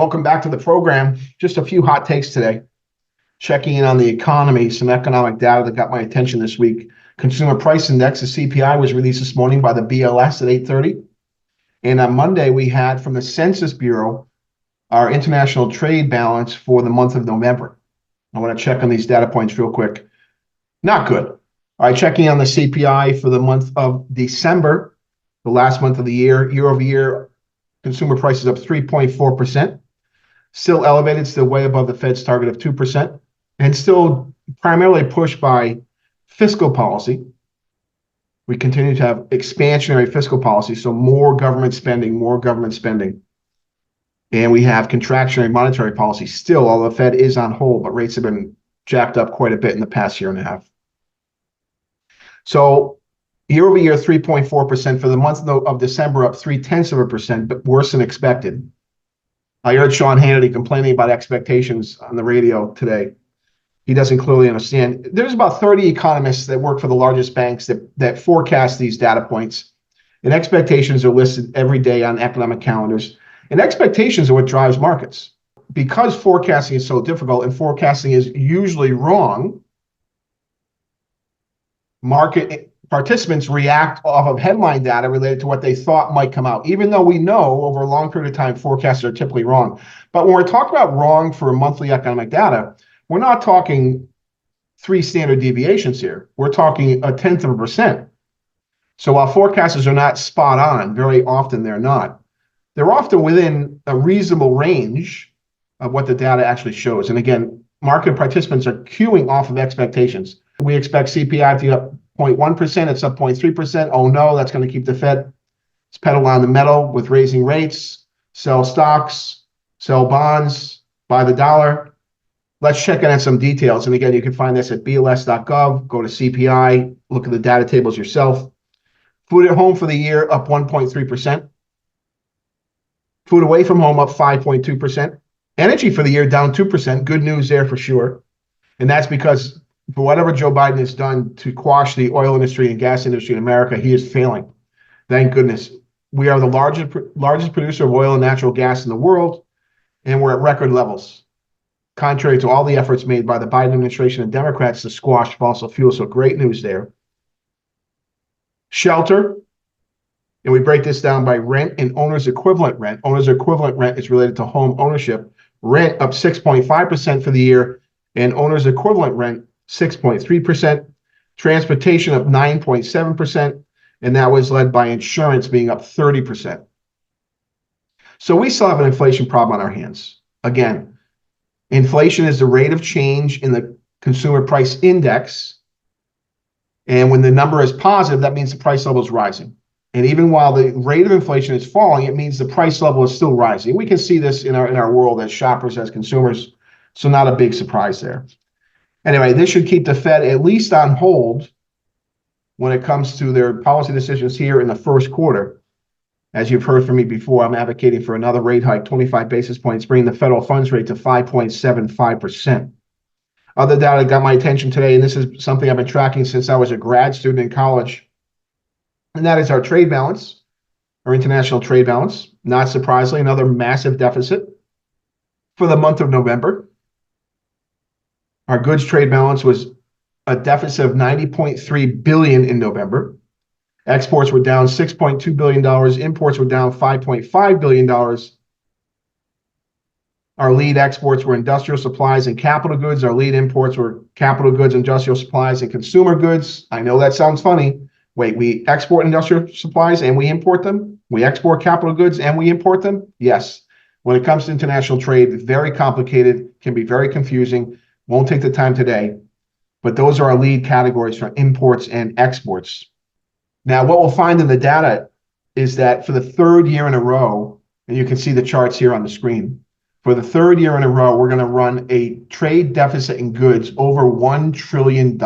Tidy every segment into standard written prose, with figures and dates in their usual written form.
Welcome back to the program. Just a few hot takes today. Checking in on the economy, some economic data that got my attention this week. Consumer Price Index, the CPI, was released this morning by the BLS at 8:30. And on Monday, we had from the Census Bureau our international trade balance for the month of November. I want to check on these data points real quick. Not good. All right, checking on the CPI for the month of December, the last month of the year, year over year, consumer prices up 3.4%. Still elevated, still way above the Fed's target of 2%, and still primarily pushed by fiscal policy. We continue to have expansionary fiscal policy, so more government spending. And we have contractionary monetary policy still, although the Fed is on hold, but rates have been jacked up quite a bit in the past year and a half. So year over year, 3.4%. For the month of December, up 0.3%, but worse than expected. I heard Sean Hannity complaining about expectations on the radio today. He doesn't clearly understand. There's about 30 economists that work for the largest banks that forecast these data points. And expectations are listed every day on economic calendars. And expectations are what drives markets. Because forecasting is so difficult and forecasting is usually wrong, market participants react off of headline data related to what they thought might come out, even though we know over a long period of time forecasts are typically wrong. But when we're talking about wrong for monthly economic data, we're not talking 3 standard deviations here. We're talking 0.1%. So while forecasters are not spot on, very often they're not. They're often within a reasonable range of what the data actually shows. And again, market participants are queuing off of expectations. We expect CPI to be up 0.1%, it's up 0.3%. Oh no, that's going to keep the Fed pedal on the metal with raising rates, sell stocks, sell bonds, buy the dollar. Let's check in on some details. And again, you can find this at bls.gov. Go to CPI, look at the data tables yourself. Food at home for the year up 1.3%. Food away from home up 5.2%. Energy for the year down 2%. Good news there for sure. And that's because for whatever Joe Biden has done to quash the oil industry and gas industry in America, he is failing. Thank goodness. We are the largest producer of oil and natural gas in the world, and we're at record levels, contrary to all the efforts made by the Biden administration and Democrats to squash fossil fuels. So great news there. Shelter, and we break this down by rent and owner's equivalent rent. Owner's equivalent rent is related to home ownership. Rent up 6.5% for the year, and owner's equivalent rent 6.3%, transportation up 9.7%, and that was led by insurance being up 30%. So we still have an inflation problem on our hands. Again, inflation is the rate of change in the consumer price index, and when the number is positive, that means the price level is rising. And even while the rate of inflation is falling, it means the price level is still rising. We can see this in our world as shoppers, as consumers, so not a big surprise there. Anyway, this should keep the Fed at least on hold when it comes to their policy decisions here in the first quarter. As you've heard from me before, I'm advocating for another rate hike, 25 basis points, bringing the federal funds rate to 5.75%. Other data got my attention today, and this is something I've been tracking since I was a grad student in college, and that is our trade balance, our international trade balance. Not surprisingly, another massive deficit for the month of November. Our goods trade balance was a deficit of $90.3 billion in November. Exports were down $6.2 billion. Imports were down $5.5 billion. Our lead exports were industrial supplies and capital goods. Our lead imports were capital goods, industrial supplies, and consumer goods. I know that sounds funny. Wait, we export industrial supplies and we import them? We export capital goods and we import them? Yes. When it comes to international trade, it's very complicated, can be very confusing. Won't take the time today, but those are our lead categories for imports and exports. Now, what we'll find in the data is that for the third year in a row, and you can see the charts here on the screen, for the third year in a row, we're going to run a trade deficit in goods over $1 trillion.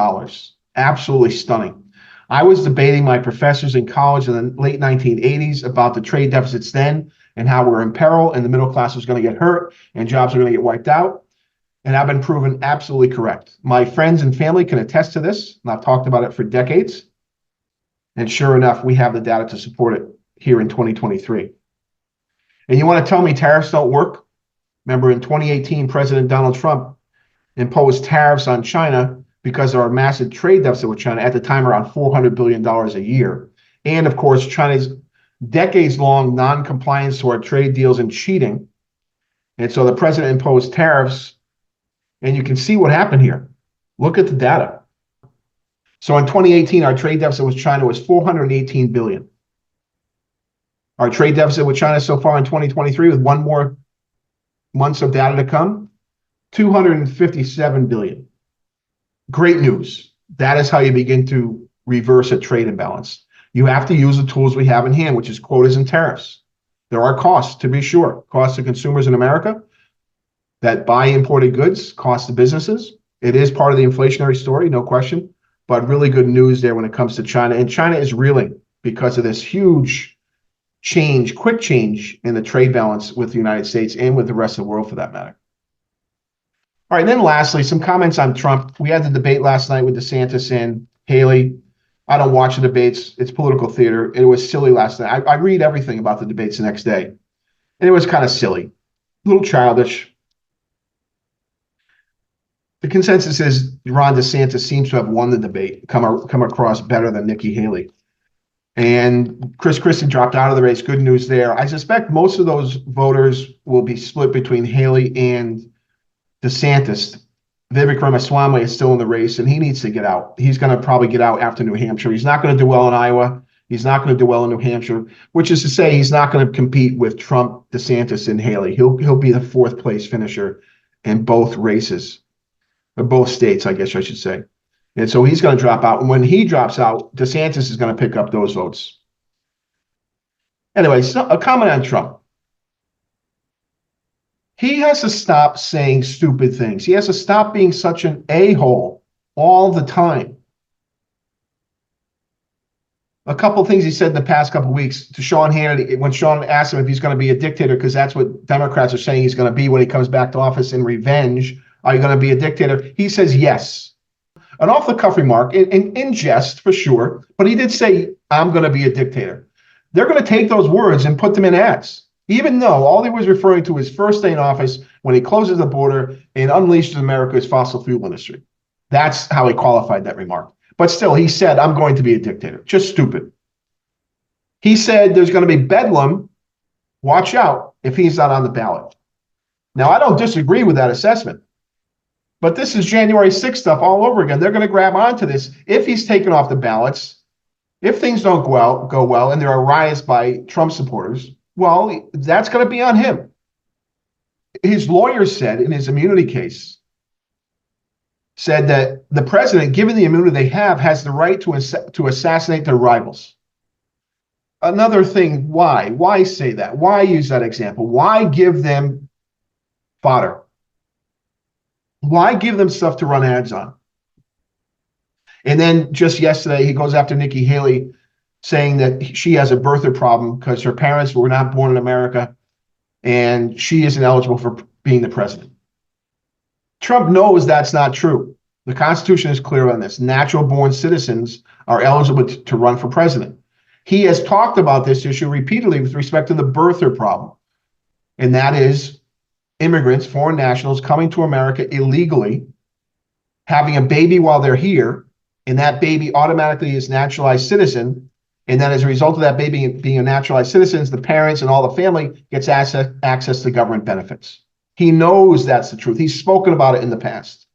Absolutely stunning. I was debating my professors in college in the late 1980s about the trade deficits then and how we're in peril and the middle class was going to get hurt and jobs are going to get wiped out. And I've been proven absolutely correct. My friends and family can attest to this, and I've talked about it for decades. And sure enough, we have the data to support it here in 2023. And you want to tell me tariffs don't work? Remember, in 2018, President Donald Trump imposed tariffs on China because of our massive trade deficit with China, at the time around $400 billion a year. And of course, China's decades-long non-compliance to our trade deals and cheating. And so the president imposed tariffs, and you can see what happened here. Look at the data. So in 2018, our trade deficit with China was $418 billion. Our trade deficit with China so far in 2023, with one more months of data to come, $257 billion. Great news. That is how you begin to reverse a trade imbalance. You have to use the tools we have in hand, which is quotas and tariffs. There are costs, to be sure, costs to consumers in America that buy imported goods, costs to businesses. It is part of the inflationary story, no question, but really good news there when it comes to China. And China is reeling because of this huge change, quick change in the trade balance with the United States and with the rest of the world for that matter. All right, then lastly, some comments on Trump. We had the debate last night with DeSantis and Haley. I don't watch the debates. It's political theater. It was silly last night. I read everything about the debates the next day, and it was kind of silly, a little childish. The consensus is Ron DeSantis seems to have won the debate, come across better than Nikki Haley. And Chris Christie dropped out of the race. Good news there. I suspect most of those voters will be split between Haley and DeSantis. Vivek Ramaswamy is still in the race, and he needs to get out. He's going to probably get out after New Hampshire. He's not going to do well in Iowa. He's not going to do well in New Hampshire, which is to say he's not going to compete with Trump, DeSantis, and Haley. He'll be the fourth place finisher in both races, or both states, I guess I should say. And so he's going to drop out. And when he drops out, DeSantis is going to pick up those votes. Anyway, so a comment on Trump. He has to stop saying stupid things. He has to stop being such an a-hole all the time. A couple of things he said in the past couple of weeks to Sean Hannity, when Sean asked him if he's going to be a dictator, because that's what Democrats are saying he's going to be when he comes back to office in revenge. Are you going to be a dictator? He says yes. An off-the-cuff remark, in jest for sure, but he did say, I'm going to be a dictator. They're going to take those words and put them in ads. Even though all he was referring to his first day in office when he closes the border and unleashes America's fossil fuel industry. That's how he qualified that remark. But still, he said, I'm going to be a dictator. Just stupid. He said there's going to be bedlam, watch out, if he's not on the ballot. Now, I don't disagree with that assessment. But this is January 6th stuff all over again. They're going to grab onto this. If he's taken off the ballots, if things don't go well, and there are riots by Trump supporters, well, that's going to be on him. His lawyer said in his immunity case, said that the president, given the immunity they have, has the right to assassinate their rivals. Another thing, why? Why say that? Why use that example? Why give them fodder? Why give them stuff to run ads on? And then just yesterday, he goes after Nikki Haley, saying that she has a birther problem because her parents were not born in America and she isn't eligible for being the president. Trump knows that's not true. The Constitution is clear on this. Natural-born citizens are eligible to run for president. He has talked about this issue repeatedly with respect to the birther problem, and that is immigrants, foreign nationals, coming to America illegally, having a baby while they're here, and that baby automatically is naturalized citizen. And then as a result of that baby being a naturalized citizen, the parents and all the family gets access to government benefits. He knows that's the truth. He's spoken about it in the past.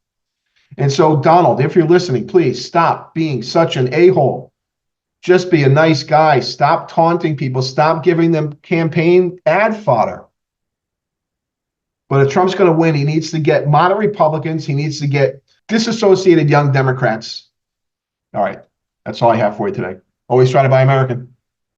And so, Donald, if you're listening, please stop being such an a-hole. Just be a nice guy. Stop taunting people. Stop giving them campaign ad fodder. But if Trump's going to win, he needs to get moderate Republicans. He needs to get disassociated young Democrats. All right. That's all I have for you today. Always try to buy American.